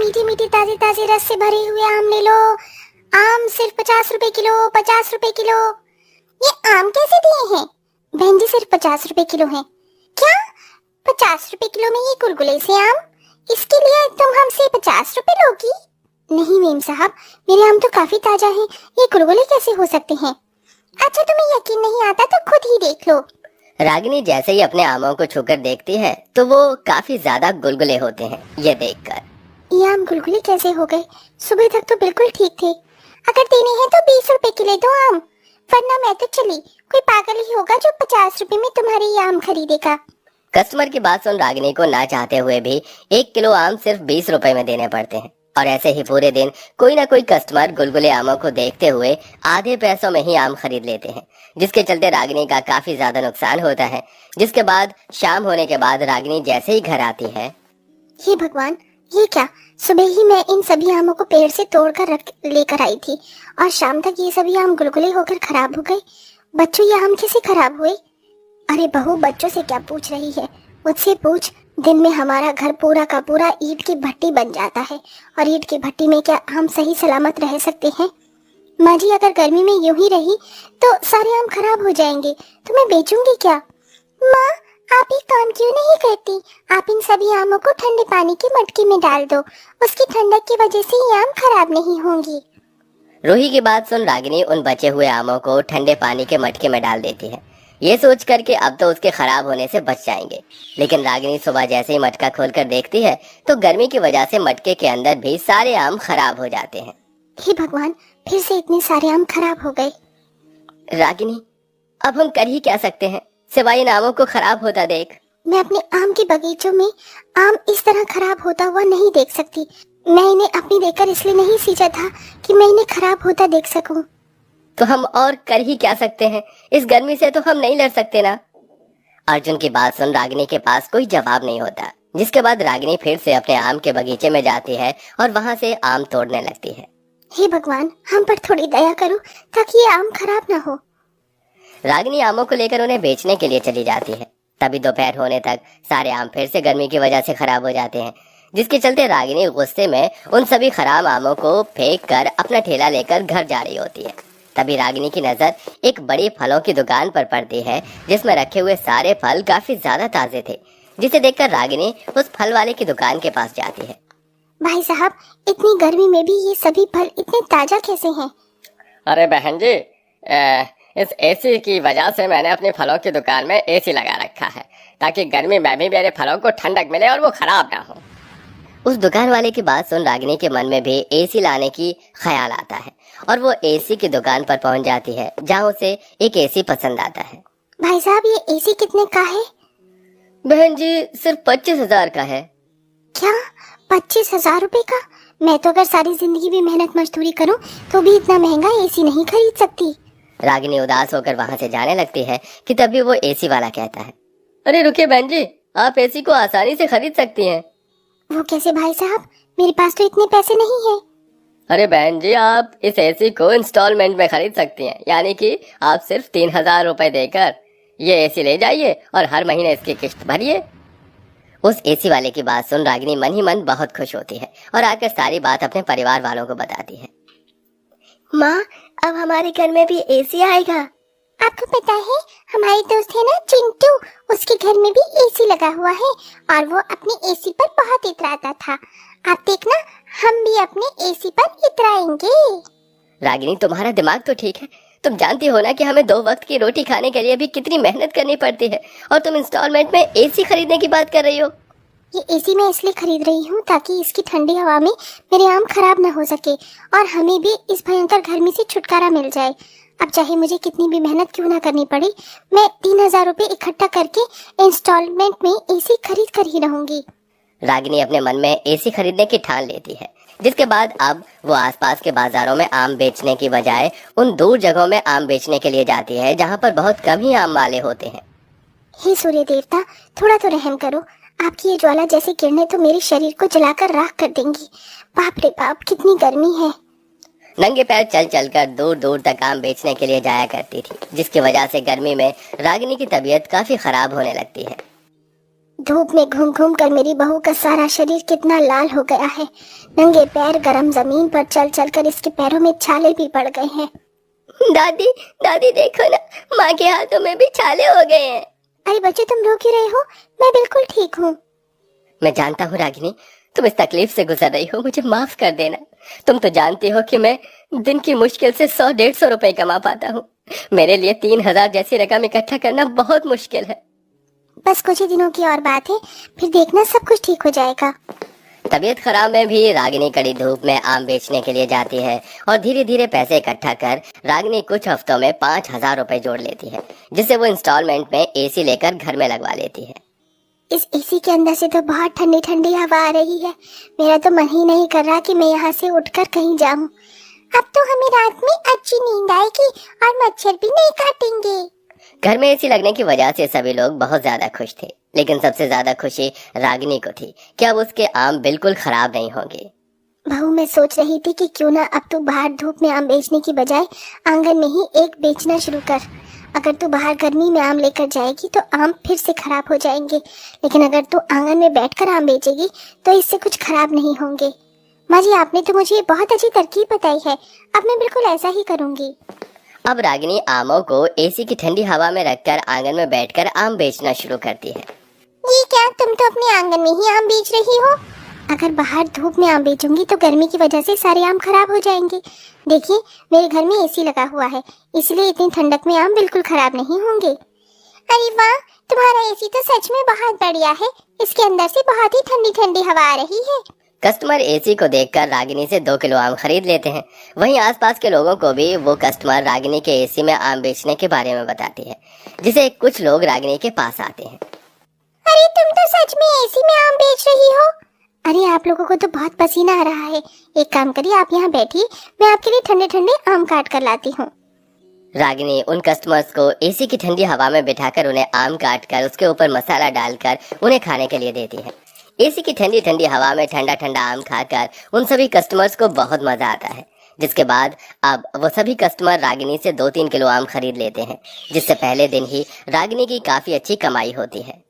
मीठे मीठे ताजे ताजे रस से भरे हुए आम ले लो। आम सिर्फ 50 रुपए किलो, 50 रुपए किलो। ये आम कैसे दिए हैं? बहन जी सिर्फ 50 रुपए किलो हैं। क्या 50 रुपए किलो में ये गुलगुले से आम? इसके लिए तुम हमसे 50 रुपए लोगी? नहीं मेम साहब, मेरे आम तो काफी ताजा हैं, ये गुलगुले कैसे हो सकते हैं? अच्छा तुम्हें यकीन नहीं आता तो खुद ही देख लो। रागिनी जैसे ही अपने आमों को छूकर देखती है तो वो काफी ज्यादा गुलगुले होते हैं। ये देखकर ये आम गुलगुले कैसे हो गए? सुबह तक तो बिल्कुल ठीक थे। अगर देने हैं तो 20 रुपए किलो दो आम, वरना मैं तो चली। कोई पागल ही होगा जो 50 रुपए में तुम्हारे ये आम खरीदेगा। कस्टमर की बात सुन रागिनी को ना चाहते हुए भी 1 किलो आम सिर्फ 20 रुपए में देने पड़ते हैं। और ऐसे ही पूरे दिन कोई ना कोई कस्टमर गुलगुले आमों को देखते हुए आधे पैसों में ही आम खरीद लेते हैं, जिसके चलते रागिनी का काफी ज्यादा नुकसान होता है। जिसके बाद शाम होने के बाद रागिनी जैसे ही घर आती है, हे भगवान, ये क्या? सुबह ही मैं इन सभी आमों को पेड़ से तोड़कर रख लेकर आई थी और शाम तक ये सभी आम गुलगुले होकर खराब हो गए। बच्चों ये आम कैसे खराब हुए? अरे बहू, बच्चों से क्या पूछ रही है? मुझसे पूछ। दिन में हमारा घर पूरा का पूरा ईंट की भट्टी बन जाता है और ईंट की भट्टी में क्या हम सही सलामत रह सकते हैं? माँ जी, अगर गर्मी में यूं ही रही तो सारे आम खराब हो जाएंगे, तो मैं बेचूंगी क्या? माँ, आप ये काम क्यों नहीं करती? आप इन सभी आमों को ठंडे पानी की मटकी में डाल दो, उसकी ठंडक की वजह से ये आम खराब नहीं होंगी। रूही की बात सुन रागिनी उन बचे हुए आमों को ठंडे पानी के मटके में डाल देती है, ये सोच कर के अब तो उसके खराब होने से बच जाएंगे। लेकिन रागिनी सुबह जैसे ही मटका खोलकर देखती है तो गर्मी की वजह से मटके के अंदर भी सारे आम खराब हो जाते हैं। हे भगवान, फिर से इतने सारे आम खराब हो गए। रागिनी, अब हम कर ही क्या सकते हैं सिवाय इन आमों को खराब होता देख। मैं अपने आम के बगीचों में आम इस तरह खराब होता हुआ नहीं देख सकती। मैं इन्हें अपनी देखकर इसलिए नहीं सींचा था कि मैं इन्हें खराब होता देख सकूं। तो हम और कर ही क्या सकते हैं? इस गर्मी से तो हम नहीं लड़ सकते ना। अर्जुन की बात सुन रागिनी के पास कोई जवाब नहीं होता, जिसके बाद रागिनी फिर से अपने आम के बगीचे में जाती है और वहां से आम तोड़ने लगती है। हे भगवान, हम पर थोड़ी दया करो ताकि ये आम खराब ना हो। रागिनी आमों को लेकर उन्हें बेचने के लिए चली जाती है। तभी दोपहर होने तक सारे आम फिर से गर्मी की वजह से खराब हो जाते हैं, जिसके चलते रागिनी गुस्से में उन सभी खराब आमों को फेंक कर अपना ठेला लेकर घर जा रही होती है। तभी रागिनी की नजर एक बड़ी फलों की दुकान पर पड़ती है, जिसमें रखे हुए सारे फल काफी ज्यादा ताजे थे, जिसे देखकर रागिनी उस फल वाले की दुकान के पास जाती है। भाई साहब, इतनी गर्मी में भी ये सभी फल इतने ताजा कैसे हैं? अरे बहन जी, इस एसी की वजह से मैंने अपने फलों की दुकान में एसी लगा रखा है, ताकि गर्मी में भी मेरे फलों को ठंडक मिले और वो खराब ना हो। उस दुकान वाले की बात सुन रागिनी के मन में भी एसी लाने की ख्याल आता है और वो एसी की दुकान पर पहुंच जाती है, जहां उसे एक एसी पसंद आता है। भाई साहब, ये एसी कितने का है? बहन जी, सिर्फ 25,000 का है। क्या 25,000 रुपए का? मैं तो अगर सारी जिंदगी भी मेहनत मजदूरी करूं तो भी इतना महंगा एसी नहीं खरीद सकती। रागिनी उदास होकर वहां से जाने लगती है कि तभी वो एसी वाला कहता है, अरे रुकिए बहन जी, आप एसी को आसानी से खरीद सकती हैं। वो कैसे भाई साहब? मेरे पास तो इतने पैसे नहीं है। अरे बहन जी, आप इस एसी को इंस्टॉलमेंट में खरीद सकती हैं, यानी कि आप सिर्फ 3,000 रुपए देकर ये एसी ले जाइए और हर महीने इसकी किस्त भरिए। उस एसी वाले की बात सुन रागिनी मन ही मन बहुत खुश होती है और आकर सारी बात अपने परिवार वालों को बताती है। माँ, अब हमारे घर में भी एसी आएगा। आपको पता है, हमारी दोस्त है ना चिंटू, उसके घर में भी एसी लगा हुआ है और वो अपने एसी पर बहुत इतराता था। आप देखना, हम भी अपने एसी पर इतराएंगे। रागिनी, तुम्हारा दिमाग तो ठीक है। तुम जानती हो ना कि हमें 2 वक्त की रोटी खाने के लिए भी कितनी मेहनत करनी पड़ती है, और तुम इंस्टॉलमेंट में एसी खरीदने की बात कर रही हो। ये एसी मैं इसलिए खरीद रही हूँ ताकि इसकी ठंडी हवा में मेरे आम खराब ना हो सके और हमें भी इस भयंकर गर्मी से छुटकारा मिल जाए। अब चाहे मुझे कितनी भी मेहनत क्यों ना करनी पड़े, मैं 3,000 रुपए इकट्ठा करके इंस्टॉलमेंट में एसी खरीद कर ही रहूंगी। रागिनी अपने मन में एसी खरीदने की ठान लेती है, जिसके बाद अब वो आसपास के बाजारों में आम बेचने की बजाय उन दूर जगहों में आम बेचने के लिए जाती है, जहाँ पर बहुत कम ही आम वाले होते हैं। हे सूर्य देवता, थोड़ा तो रहम करो। आपकी ये ज्वाला जैसी किरणें तो मेरे शरीर को जलाकर राख कर देंगी। बाप रे बाप, कितनी गर्मी है। नंगे पैर चल चलकर दूर दूर तक आम बेचने के लिए जाया करती थी, जिसकी वजह से गर्मी में रागिनी की तबीयत काफी खराब होने लगती है। धूप में घूम घूम कर मेरी बहू का सारा शरीर कितना लाल हो गया है। नंगे पैर गरम जमीन पर चल चल कर इसके पैरों में छाले भी पड़ गए हैं। दादी दादी देखो ना, माँ के हाथों में भी छाले हो गए हैं। अरे बच्चे तुम रो क्यों रहे हो? मैं बिल्कुल ठीक हूँ। मैं जानता हूँ रागिनी, तुम इस तकलीफ से गुजर रही हो, मुझे माफ कर देना। तुम तो जानती हो कि मैं दिन की मुश्किल से 100-150 रुपए कमा पाता हूँ। मेरे लिए 3000 जैसी रकम इकट्ठा करना बहुत मुश्किल है। बस कुछ ही दिनों की और बात है, फिर देखना सब कुछ ठीक हो जाएगा। तबीयत खराब में भी रागिनी कड़ी धूप में आम बेचने के लिए जाती है और धीरे धीरे पैसे इकट्ठा कर रागिनी कुछ हफ्तों में 5000 रुपए जोड़ लेती है, जिसे वो इंस्टॉलमेंट में एसी लेकर घर में लगवा लेती है। इस एसी के अंदर से तो बहुत ठंडी ठंडी हवा आ रही है। मेरा तो मन ही नहीं कर रहा कि मैं यहाँ से उठकर कहीं जाऊं। अब तो हमें रात में अच्छी नींद आएगी और मच्छर भी नहीं काटेंगे। घर में एसी लगने की वजह से सभी लोग बहुत ज्यादा खुश थे, लेकिन सबसे ज्यादा खुशी रागिनी को थी कि अब उसके आम बिल्कुल खराब नहीं होंगे। बहू, मैं सोच रही थी कि क्यों ना अब तू बाहर धूप में आम बेचने की बजाय आंगन में ही एक बेचना शुरू कर। अगर तू बाहर गर्मी में आम लेकर जाएगी तो आम फिर से खराब हो जाएंगे, लेकिन अगर तू आंगन में बैठकर आम बेचेगी तो इससे कुछ खराब नहीं होंगे। माँ जी, आपने तो मुझे बहुत अच्छी तरकीब बताई है। अब मैं बिल्कुल ऐसा ही करूँगी। अब रागिनी आमों को एसी की ठंडी हवा में रखकर आंगन में बैठकर आम बेचना शुरू करती है। ये क्या, तुम तो अपने आंगन में ही आम बेच रही हो? अगर बाहर धूप में आम बेचूंगी तो गर्मी की वजह से सारे आम खराब हो जाएंगे। देखिए, मेरे घर में एसी लगा हुआ है, इसलिए इतनी ठंडक में आम बिल्कुल खराब नहीं होंगे। अरे वाह, तुम्हारा एसी तो सच में बहुत बढ़िया है। इसके अंदर से बहुत ही ठंडी ठंडी हवा आ रही है। कस्टमर एसी को देखकर रागिनी से 2 किलो आम खरीद लेते हैं। वहीं आसपास के लोगों को भी वो कस्टमर रागिनी के एसी में आम बेचने के बारे में बताती है, जिसे कुछ लोग रागिनी के पास आते हैं। अरे तुम तो सच में एसी में आम बेच रही हो? अरे आप लोगों को तो बहुत पसीना आ रहा है। एक काम करिए, आप यहाँ बैठिए, मैं आपके लिए ठंडे ठंडे आम काट कर लाती हूँ। रागिनी उन कस्टमर्स को एसी की ठंडी हवा में बिठाकर उन्हें आम काट कर उसके ऊपर मसाला डालकर उन्हें खाने के लिए देती है। एसी की ठंडी ठंडी हवा में ठंडा ठंडा आम खाकर उन सभी कस्टमर्स को बहुत मजा आता है, जिसके बाद अब वो सभी कस्टमर रागिनी से 2-3 किलो आम खरीद लेते हैं, जिससे पहले दिन ही रागिनी की काफी अच्छी कमाई होती है।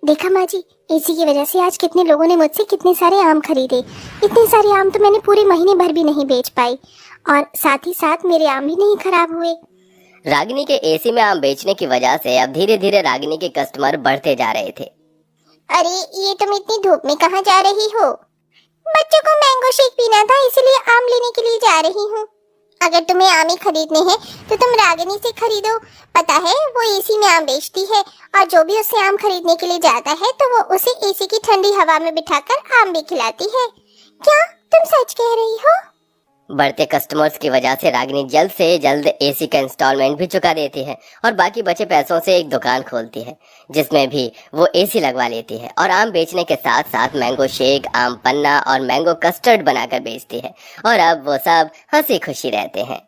देखा माँ जी, एसी की वजह से आज कितने लोगों ने मुझसे कितने सारे आम खरीदे। इतने सारे आम तो मैंने पूरे महीने भर भी नहीं बेच पाई, और साथ ही साथ मेरे आम भी नहीं खराब हुए। रागिनी के एसी में आम बेचने की वजह से अब धीरे धीरे रागिनी के कस्टमर बढ़ते जा रहे थे। अरे ये तुम इतनी धूप में कहाँ जा रही हो? बच्चों को मैंगो शेक पीना था, इसलिए आम लेने के लिए जा रही हूँ। अगर तुम्हें आम ही खरीदने हैं तो तुम रागिनी से खरीदो। पता है, वो एसी में आम बेचती है, और जो भी उससे आम खरीदने के लिए जाता है तो वो उसे एसी की ठंडी हवा में बिठाकर आम भी खिलाती है। क्या तुम सच कह रही हो? बढ़ते कस्टमर्स की वजह से रागिनी जल्द से जल्द एसी का इंस्टॉलमेंट भी चुका देती है और बाकी बचे पैसों से एक दुकान खोलती है, जिसमें भी वो एसी लगवा लेती है और आम बेचने के साथ साथ मैंगो शेक, आम पन्ना और मैंगो कस्टर्ड बनाकर बेचती है। और अब वो सब हंसी खुशी रहते हैं।